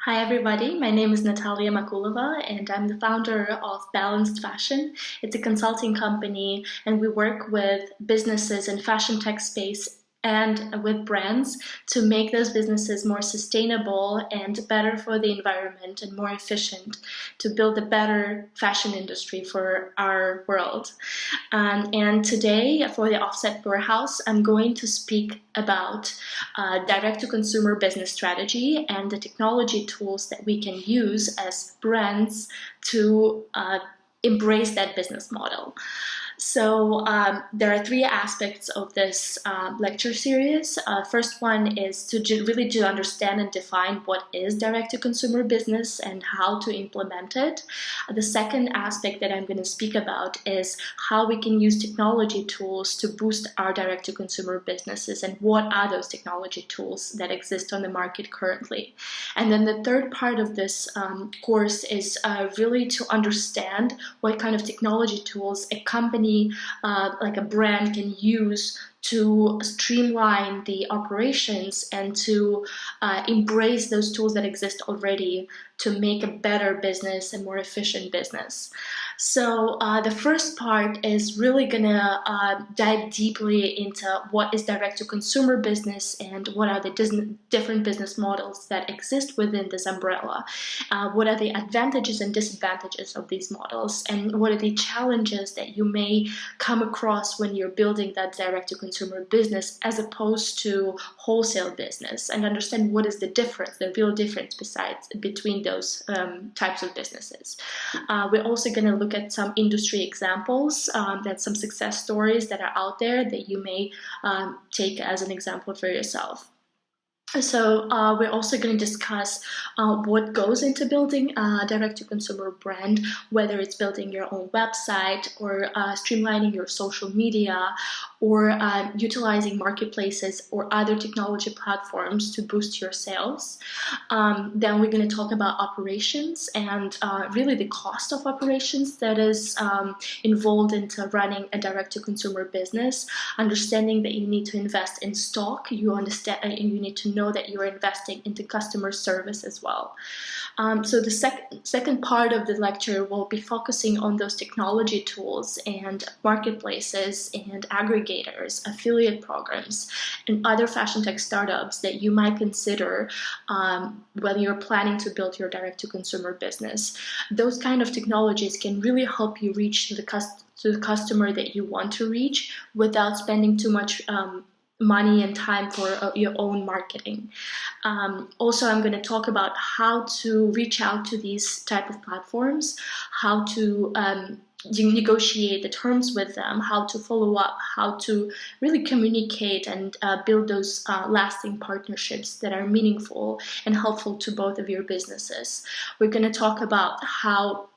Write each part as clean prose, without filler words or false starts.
Hi everybody, my name is Nataliya Makulova and I'm the founder of Balanced Fashion. It's a consulting company and we work with businesses in fashion tech space and with brands to make those businesses more sustainable and better for the environment and more efficient to build a better fashion industry for our world. And today for the Offset Warehouse, I'm going to speak about direct-to-consumer business strategy and the technology tools that we can use as brands to embrace that business model. So there are three aspects of this lecture series. First one is to really understand and define what is direct-to-consumer business and how to implement it. The second aspect that I'm going to speak about is how we can use technology tools to boost our direct-to-consumer businesses and what are those technology tools that exist on the market currently. And then the third part of this course is really to understand what kind of technology tools a company like a brand can use to streamline the operations and to embrace those tools that exist already to make a better business and more efficient business. So the first part is really gonna dive deeply into what is direct-to-consumer business and what are the different business models that exist within this umbrella. What are the advantages and disadvantages of these models, and what are the challenges that you may come across when you're building that direct-to-consumer business as opposed to wholesale business, and understand what is the difference, the real difference between those types of businesses. We're also going to look at some industry examples, that's some success stories that are out there that you may take as an example for yourself. So we're also going to discuss what goes into building a direct-to-consumer brand, whether it's building your own website or streamlining your social media or utilizing marketplaces or other technology platforms to boost your sales. Then we're going to talk about operations and really the cost of operations that is involved into running a direct-to-consumer business, understanding that you need to invest in stock, you need to know that you're investing into customer service as well. So the second part of the lecture will be focusing on those technology tools and marketplaces and aggregators, affiliate programs, and other fashion tech startups that you might consider when you're planning to build your direct-to-consumer business. Those kind of technologies can really help you reach to the customer that you want to reach without spending too much money and time for your own marketing. Also, I'm going to talk about how to reach out to these type of platforms, how to negotiate the terms with them, how to follow up, how to really communicate and build those lasting partnerships that are meaningful and helpful to both of your businesses. We're going to talk about how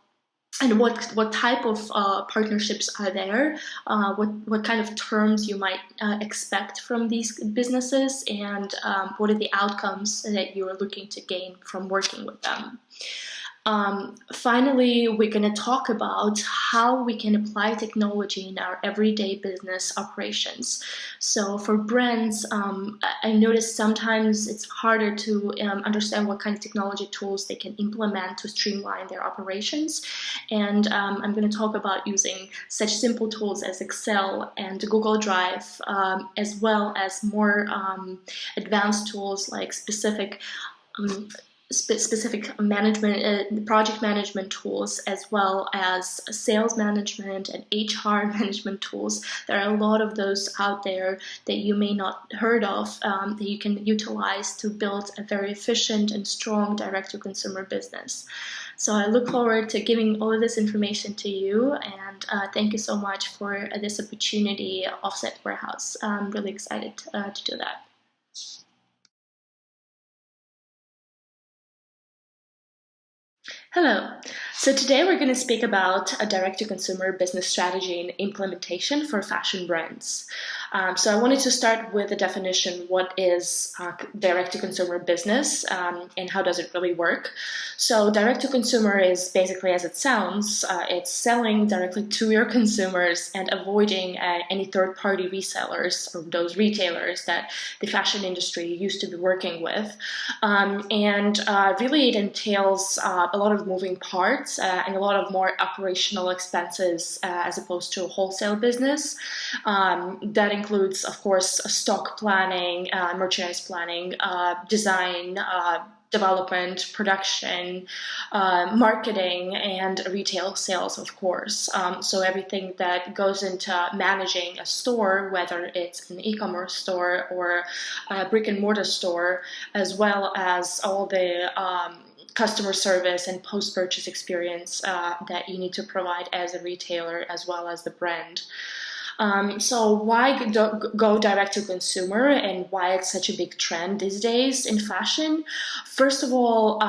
and what type of partnerships are there, what kind of terms you might expect from these businesses, and what are the outcomes that you are looking to gain from working with them. Finally, we're going to talk about how we can apply technology in our everyday business operations. So for brands, I notice sometimes it's harder to understand what kind of technology tools they can implement to streamline their operations. And I'm going to talk about using such simple tools as Excel and Google Drive, as well as more advanced tools like specific management, project management tools, as well as sales management and HR management tools. There are a lot of those out there that you may not heard of that you can utilize to build a very efficient and strong direct-to-consumer business. So I look forward to giving all of this information to you, and thank you so much for this opportunity, Offset Warehouse. I'm really excited to do that. Hello. So today we're going to speak about a direct-to-consumer business strategy and implementation for fashion brands. So I wanted to start with the definition, what is direct-to-consumer business, and how does it really work? So direct-to-consumer is basically, as it sounds, it's selling directly to your consumers and avoiding any third-party resellers or those retailers that the fashion industry used to be working with. And really it entails a lot of moving parts and a lot of more operational expenses as opposed to a wholesale business. That includes, of course, stock planning, merchandise planning, design, development, production, marketing, and retail sales, of course. So everything that goes into managing a store, whether it's an e-commerce store or a brick and mortar store, as well as all the customer service and post-purchase experience that you need to provide as a retailer as well as the brand. So why go direct to consumer and why it's such a big trend these days in fashion? First of all,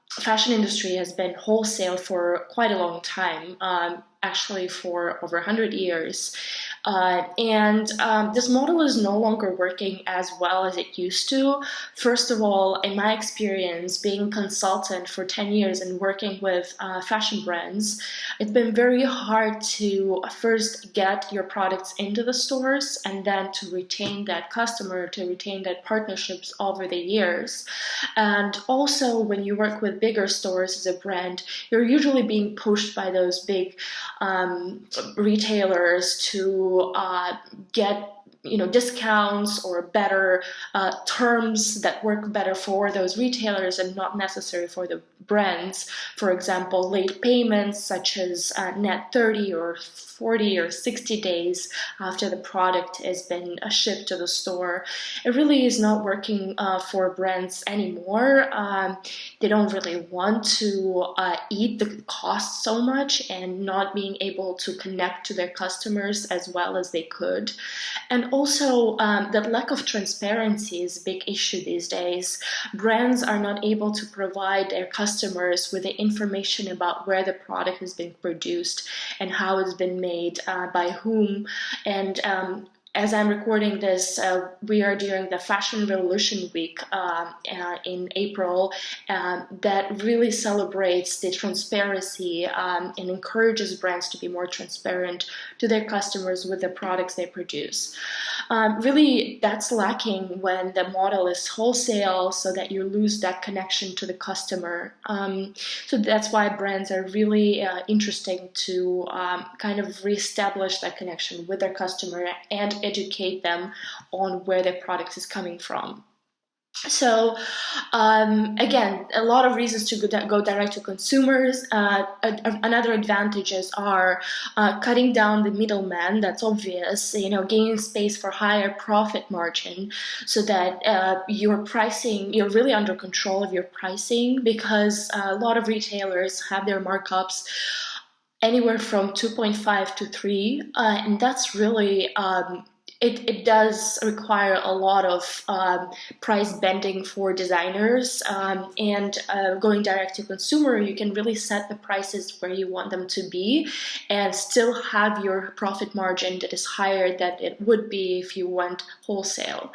fashion industry has been wholesale for quite a long time, actually for over 100 years. And this model is no longer working as well as it used to. First of all, in my experience, being a consultant for 10 years and working with fashion brands, it's been very hard to first get your products into the stores and then to retain that customer, to retain that partnerships over the years. And also, when you work with bigger stores as a brand, you're usually being pushed by those big retailers to get discounts or better terms that work better for those retailers and not necessary for the brands. For example, late payments such as net 30 or 40 or 60 days after the product has been shipped to the store. It really is not working for brands anymore. They don't really want to eat the cost so much and not being able to connect to their customers as well as they could. And also, that lack of transparency is a big issue these days. Brands are not able to provide their customers with the information about where the product has been produced and how it's been made, by whom. And as I'm recording this, we are during the Fashion Revolution Week in April that really celebrates the transparency and encourages brands to be more transparent to their customers with the products they produce. Really, that's lacking when the model is wholesale, so that you lose that connection to the customer. So that's why brands are really interesting to kind of reestablish that connection with their customer and educate them on where their product is coming from. So again, a lot of reasons to go direct to consumers. Another advantages are cutting down the middleman. That's obvious. Gaining space for higher profit margin, so that your pricing, you're really under control of your pricing, because a lot of retailers have their markups anywhere from 2.5 to 3, and that's really it does require a lot of price bending for designers, and going direct to consumer, you can really set the prices where you want them to be and still have your profit margin that is higher than it would be if you went wholesale.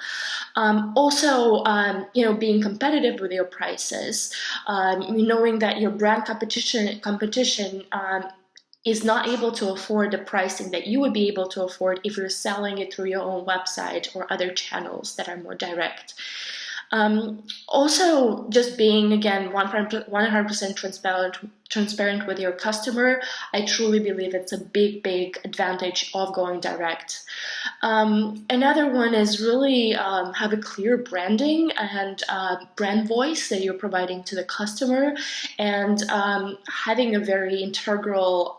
Also, being competitive with your prices, knowing that your brand competition is not able to afford the pricing that you would be able to afford if you're selling it through your own website or other channels that are more direct. Also, just being, again, 100% transparent with your customer, I truly believe it's a big advantage of going direct. Another one is really have a clear branding and brand voice that you're providing to the customer, and having a very integral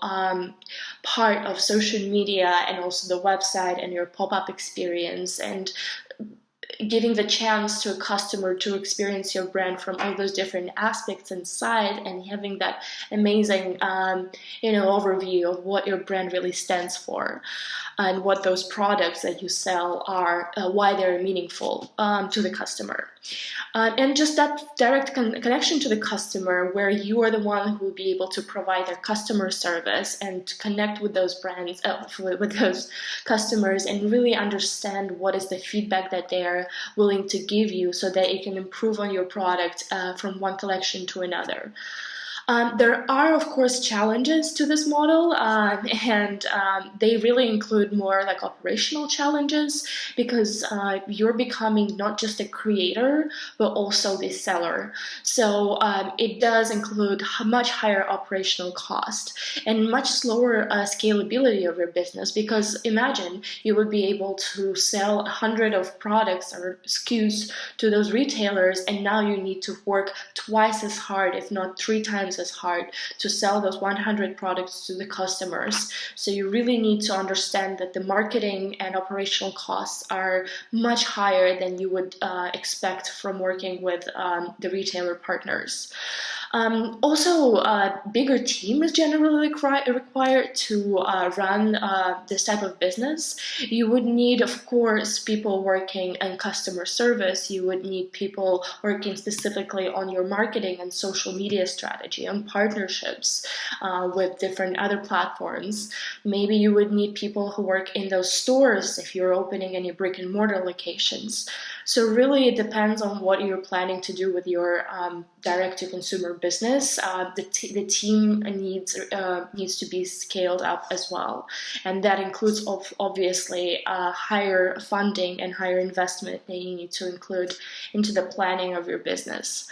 part of social media and also the website and your pop-up experience. And giving the chance to a customer to experience your brand from all those different aspects inside, and having that amazing overview of what your brand really stands for and what those products that you sell are, why they're meaningful to the customer. And just that direct connection to the customer, where you are the one who will be able to provide their customer service and connect with those brands, with those customers, and really understand what is the feedback that they're willing to give you so that you can improve on your product from one collection to another. There are, of course, challenges to this model, and they really include more like operational challenges, because you're becoming not just a creator, but also the seller. So it does include much higher operational cost and much slower scalability of your business, because imagine you would be able to sell 100 of products or SKUs to those retailers, and now you need to work twice as hard, if not 3 times as hard, to sell those 100 products to the customers. So you really need to understand that the marketing and operational costs are much higher than you would expect from working with the retailer partners. Also, a bigger team is generally required to run this type of business. You would need, of course, people working in customer service. You would need people working specifically on your marketing and social media strategy, on partnerships with different other platforms. Maybe you would need people who work in those stores if you're opening any brick and mortar locations. So really, it depends on what you're planning to do with your direct-to-consumer business. The team needs to be scaled up as well, and that includes obviously higher funding and higher investment that you need to include into the planning of your business.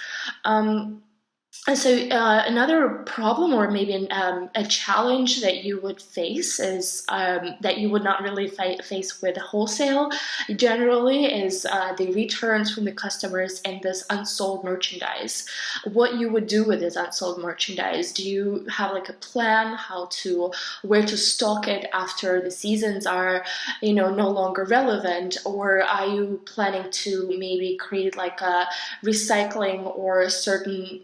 So another problem, or maybe a challenge that you would face, is that you would not really face with wholesale generally, is the returns from the customers and this unsold merchandise. What you would do with this unsold merchandise? Do you have like a plan where to stock it after the seasons are no longer relevant, or are you planning to maybe create like a recycling or a certain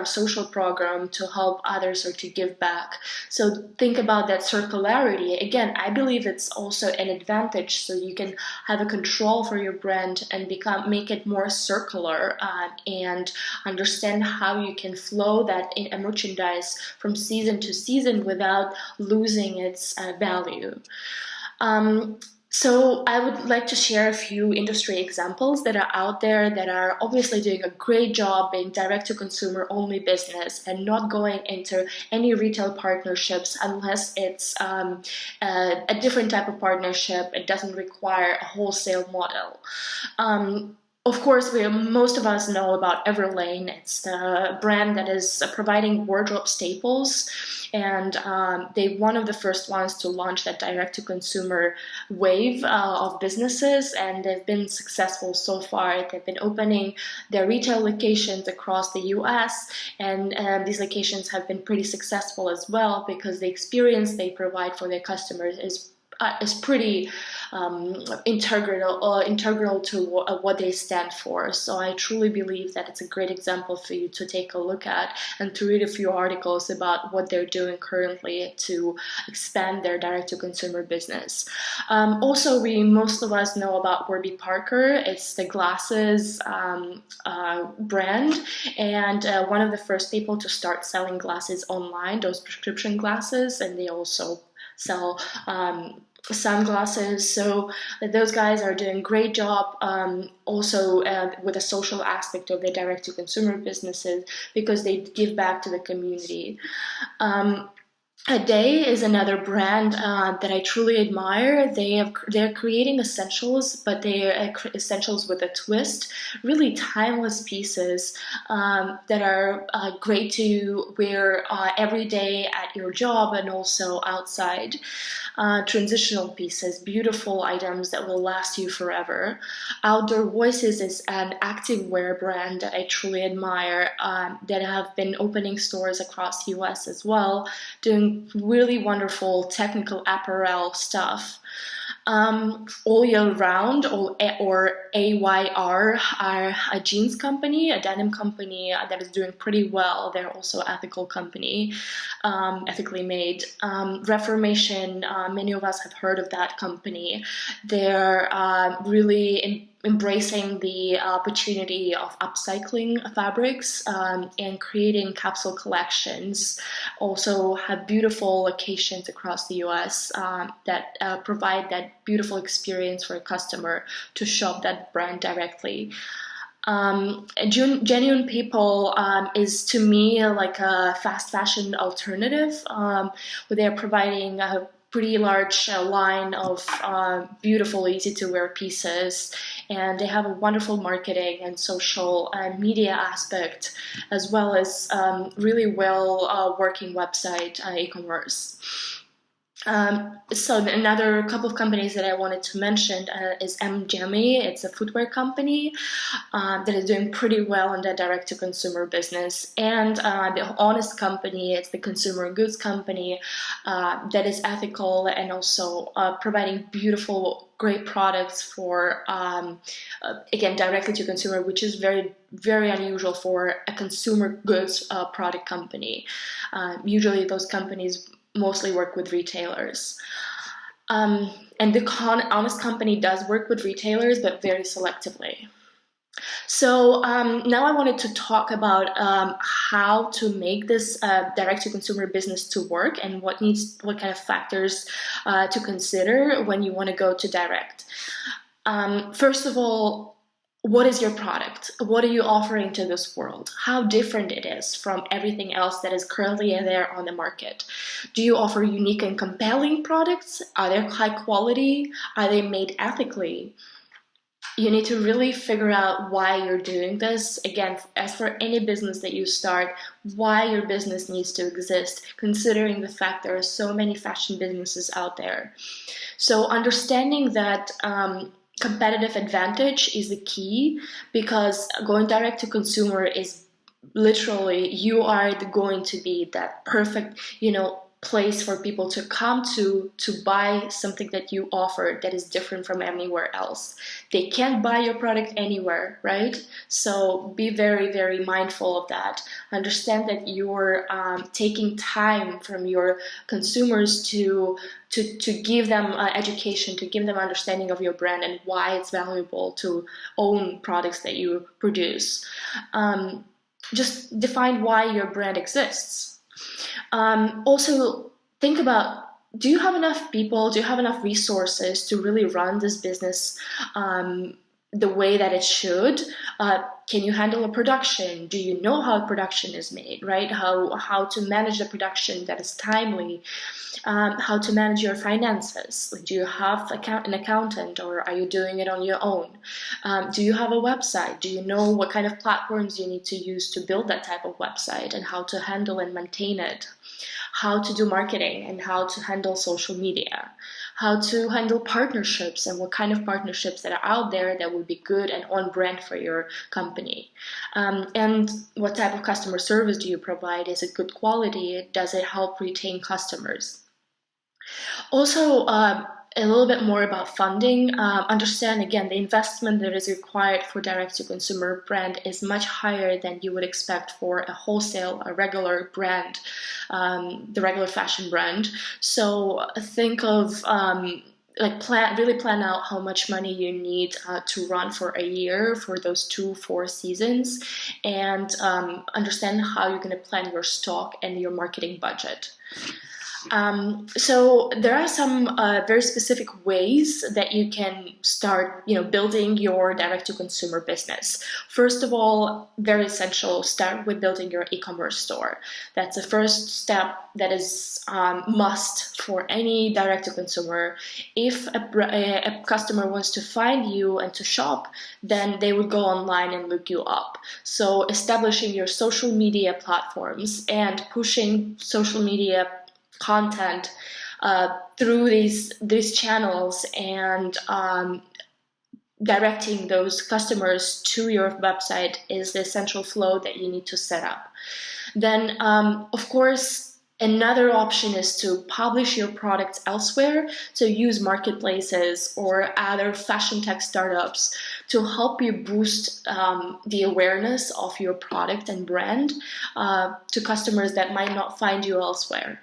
social program to help others or to give back? So think about that circularity. Again, I believe it's also an advantage, so you can have a control for your brand and make it more circular, and understand how you can flow that in merchandise from season to season without losing its value. So I would like to share a few industry examples that are out there that are obviously doing a great job being direct-to-consumer only business and not going into any retail partnerships unless it's a different type of partnership. It doesn't require a wholesale model. Of course, most of us know about Everlane. It's the brand that is providing wardrobe staples, and they're one of the first ones to launch that direct-to-consumer wave of businesses, and they've been successful so far. They've been opening their retail locations across the US, and these locations have been pretty successful as well, because the experience they provide for their customers is pretty integral to what they stand for. So I truly believe that it's a great example for you to take a look at and to read a few articles about what they're doing currently to expand their direct-to-consumer business. Also, most of us know about Warby Parker. It's the glasses brand, and one of the first people to start selling glasses online, those prescription glasses, and they also sell sunglasses. So those guys are doing a great job also with the social aspect of their direct-to-consumer businesses, because they give back to the community. A Day is another brand that I truly admire. They're creating essentials, but they're essentials with a twist. Really timeless pieces that are great to wear every day at your job and also outside. Transitional pieces, beautiful items that will last you forever. Outdoor Voices is an activewear brand that I truly admire, that have been opening stores across the US as well, doing really wonderful technical apparel stuff. All Year Round, or AYR, are a jeans company, a denim company that is doing pretty well. They're also an ethical company, ethically made. Reformation, many of us have heard of that company. They're really embracing the opportunity of upcycling fabrics and creating capsule collections. Also have beautiful locations across the US that provide that beautiful experience for a customer to shop that brand directly. Genuine People is, to me, like a fast fashion alternative, where they're providing a pretty large line of beautiful, easy-to-wear pieces, and they have a wonderful marketing and social and media aspect, as well as really well working website e-commerce. So another couple of companies that I wanted to mention is Jamie. It's a footwear company that is doing pretty well in the direct-to-consumer business. And the Honest Company, it's the consumer goods company that is ethical and also providing beautiful, great products for, again, directly to consumer, which is very, very unusual for a consumer goods product company. Usually those companies mostly work with retailers. And the Honest Company does work with retailers, but very selectively. So now I wanted to talk about how to make this direct-to-consumer business to work, and what kind of factors to consider when you want to go to direct. First of all, what is your product? What are you offering to this world? How different it is from everything else that is currently there on the market? Do you offer unique and compelling products? Are they high quality? Are they made ethically? You need to really figure out why you're doing this. Again, as for any business that you start, why your business needs to exist, considering the fact there are so many fashion businesses out there. So understanding that competitive advantage is the key, because going direct to consumer is literally, you are going to be that perfect, place for people to come to buy something that you offer that is different from anywhere else. They can't buy your product anywhere, right? So be very, very mindful of that. Understand that you're taking time from your consumers to give them education, to give them understanding of your brand and why it's valuable to own products that you produce. Just define why your brand exists. Also, think about, do you have enough people, do you have enough resources to really run this business the way that it should? Can you handle a production? Do you know how production is made, right? How to manage the production that is timely? How to manage your finances? Do you have an accountant, or are you doing it on your own? Do you have a website? Do you know what kind of platforms you need to use to build that type of website, and how to handle and maintain it? How to do marketing and how to handle social media? How to handle partnerships, and what kind of partnerships that are out there that would be good and on brand for your company? And what type of customer service do you provide? Is it good quality? Does it help retain customers? Also, a little bit more about funding. Understand, again, the investment that is required for direct-to-consumer brand is much higher than you would expect for a regular brand, the regular fashion brand. So think of really plan out how much money you need to run for a year for those 2-4 seasons, and understand how you're going to plan your stock and your marketing budget. So there are some very specific ways that you can start, building your direct-to-consumer business. First of all, very essential, start with building your e-commerce store. That's the first step that is must for any direct-to-consumer. If a customer wants to find you and to shop, then they would go online and look you up. So establishing your social media platforms and pushing social media content through these channels, and directing those customers to your website is the essential flow that you need to set up. Then, of course, Another option is to publish your products elsewhere, so use marketplaces or other fashion tech startups to help you boost the awareness of your product and brand to customers that might not find you elsewhere.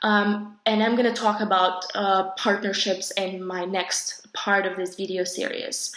And I'm going to talk about partnerships in my next part of this video series.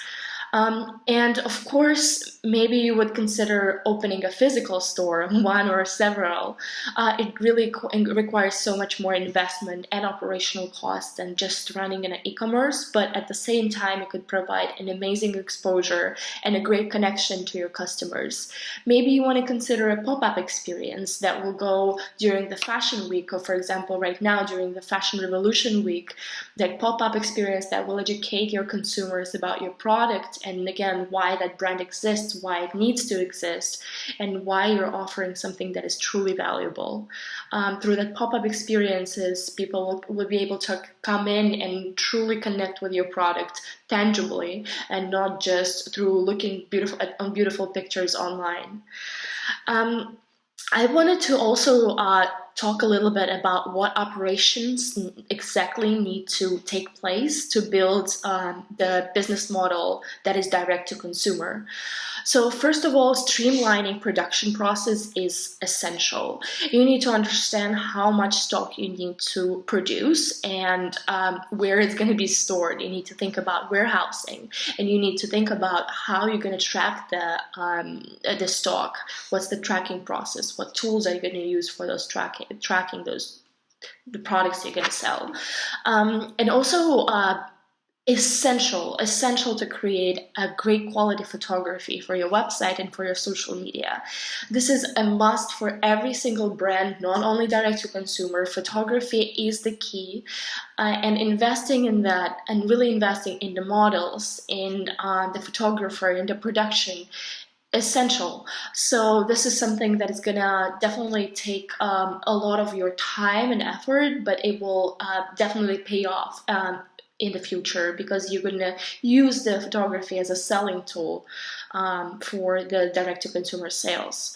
And of course, maybe you would consider opening a physical store, one or several. It really requires so much more investment and operational costs than just running an e-commerce, but at the same time, it could provide an amazing exposure and a great connection to your customers. Maybe you want to consider a pop-up experience that will go during the fashion week, or for example, right now during the Fashion Revolution week, that pop-up experience that will educate your consumers about your product, and again, why that brand exists, why it needs to exist, and why you're offering something that is truly valuable. Through that pop-up experiences, people will be able to come in and truly connect with your product tangibly, and not just through looking on beautiful pictures online. I wanted to also talk a little bit about what operations exactly need to take place to build the business model that is direct to consumer. So first of all, streamlining production process is essential. You need to understand how much stock you need to produce and where it's going to be stored. You need to think about warehousing, and you need to think about how you're going to track the stock. What's the tracking process? What tools are you going to use for those tracking the products you're going to sell? And also essential to create a great quality photography for your website and for your social media. This is a must for every single brand, not only direct to consumer. Photography is the key, and investing in that, and really investing in the models, in the photographer, in the production, essential. So this is something that is gonna definitely take a lot of your time and effort, but it will definitely pay off in the future, because you're going to use the photography as a selling tool for the direct-to-consumer sales.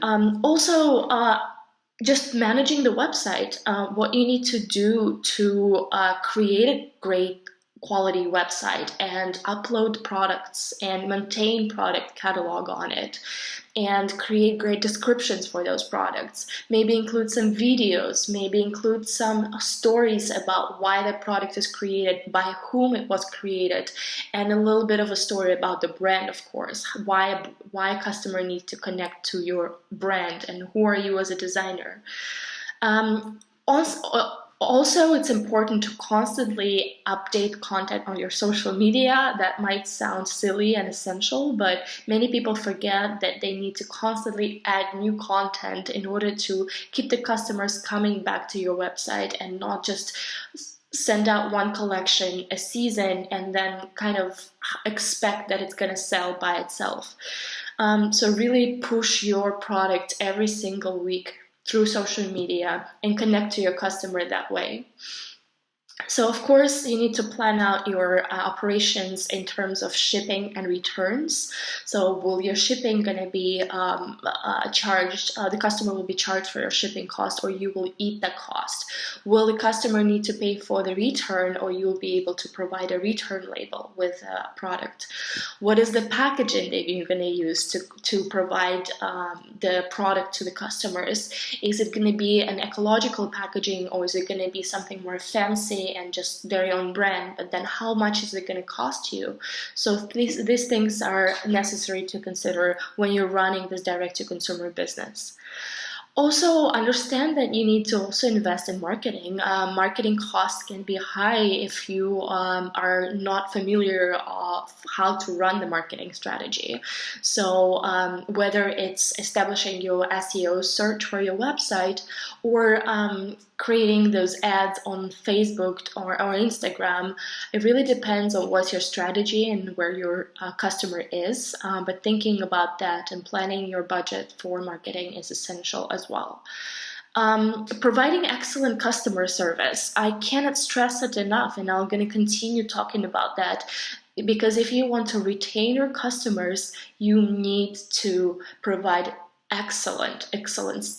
Also, just managing the website, what you need to do to create a great quality website and upload products and maintain product catalog on it, and create great descriptions for those products. Maybe include some videos, maybe include some stories about why the product is created, by whom it was created, and a little bit of a story about the brand, of course, why a customer needs to connect to your brand, and who are you as a designer. Also, it's important to constantly update content on your social media. That might sound silly and essential, but many people forget that they need to constantly add new content in order to keep the customers coming back to your website, and not just send out one collection a season and then kind of expect that it's going to sell by itself. So really push your product every single week through social media and connect to your customer that way. So of course, you need to plan out your operations in terms of shipping and returns. So will your shipping going to be charged, the customer will be charged for your shipping cost, or you will eat the cost? Will the customer need to pay for the return, or you'll be able to provide a return label with a product? What is the packaging that you're going to use to provide the product to the customers? Is it going to be an ecological packaging, or is it going to be something more fancy and just very own brand? But then how much is it going to cost you? So these things are necessary to consider when you're running this direct-to-consumer business. Also, understand that you need to also invest in marketing. Marketing costs can be high if you are not familiar of how to run the marketing strategy. So whether it's establishing your SEO search for your website, or creating those ads on Facebook or Instagram, it really depends on what's your strategy and where your customer is. But thinking about that and planning your budget for marketing is essential as well. Providing excellent customer service. I cannot stress it enough, and I'm going to continue talking about that, because if you want to retain your customers, you need to provide excellent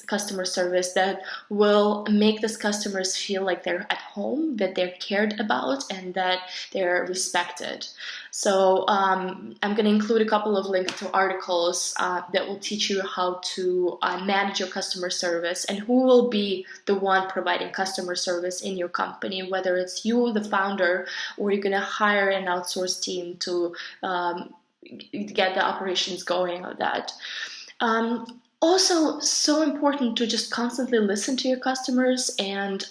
customer service that will make these customers feel like they're at home, that they're cared about, and that they're respected. So I'm going to include a couple of links to articles that will teach you how to manage your customer service and who will be the one providing customer service in your company, whether it's you, the founder, or you're going to hire an outsourced team to get the operations going on that. Also, so important to just constantly listen to your customers and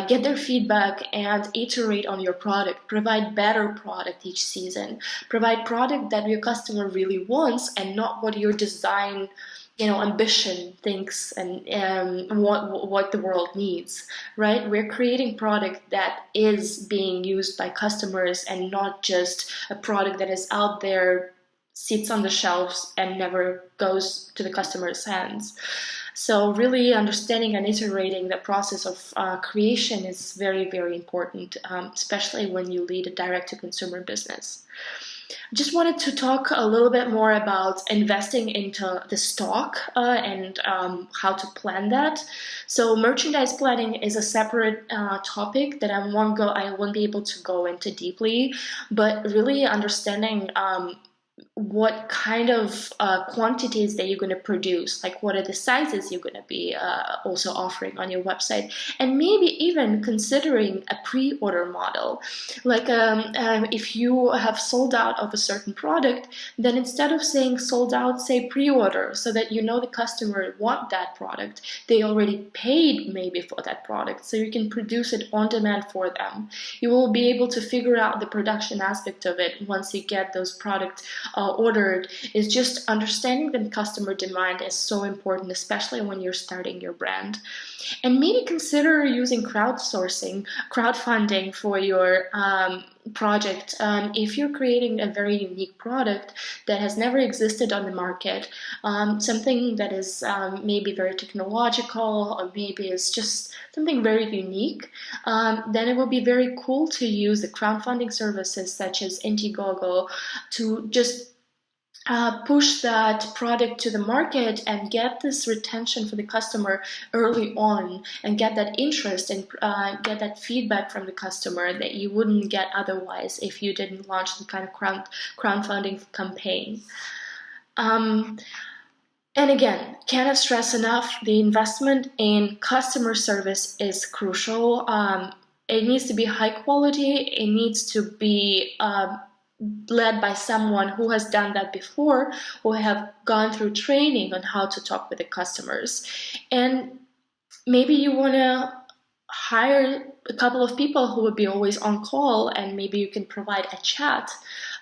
get their feedback and iterate on your product. Provide better product each season. Provide product that your customer really wants and not what your design, ambition thinks and what the world needs, right? We're creating product that is being used by customers and not just a product that is out there, sits on the shelves and never goes to the customer's hands. So really understanding and iterating the process of creation is very, very important, especially when you lead a direct-to-consumer business. I just wanted to talk a little bit more about investing into the stock and how to plan that. So merchandise planning is a separate topic that I won't be able to go into deeply, but really understanding what kind of quantities that you're going to produce, like what are the sizes you're going to be also offering on your website, and maybe even considering a pre-order model. Like if you have sold out of a certain product, then instead of saying sold out, say pre-order, so that the customer want that product. They already paid maybe for that product, so you can produce it on demand for them. You will be able to figure out the production aspect of it once you get those products ordered. Is just understanding the customer demand is so important, especially when you're starting your brand. And maybe consider using crowdfunding for your project. If you're creating a very unique product that has never existed on the market, something that is maybe very technological, or maybe is just something very unique, then it will be very cool to use the crowdfunding services such as Indiegogo to just push that product to the market and get this retention for the customer early on and get that interest and get that feedback from the customer that you wouldn't get otherwise if you didn't launch some kind of crowdfunding campaign. And again, cannot stress enough, the investment in customer service is crucial. It needs to be high quality. It needs to be led by someone who has done that before, who have gone through training on how to talk with the customers. And maybe you want to hire a couple of people who will be always on call, and maybe you can provide a chat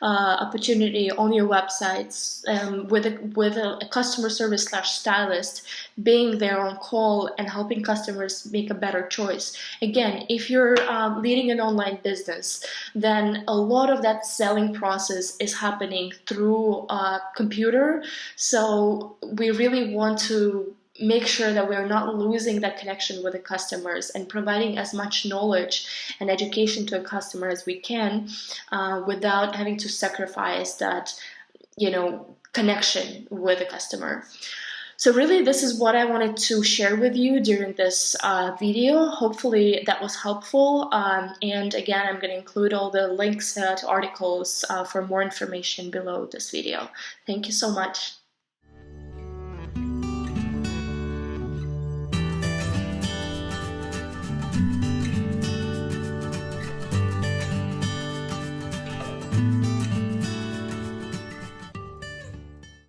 opportunity on your websites with a customer service / stylist being there on call and helping customers make a better choice. Again, if you're leading an online business, then a lot of that selling process is happening through a computer. So we really want to make sure that we're not losing that connection with the customers and providing as much knowledge and education to a customer as we can without having to sacrifice that, connection with the customer. So really, this is what I wanted to share with you during this video. Hopefully that was helpful. And again, I'm going to include all the links to articles for more information below this video. Thank you so much.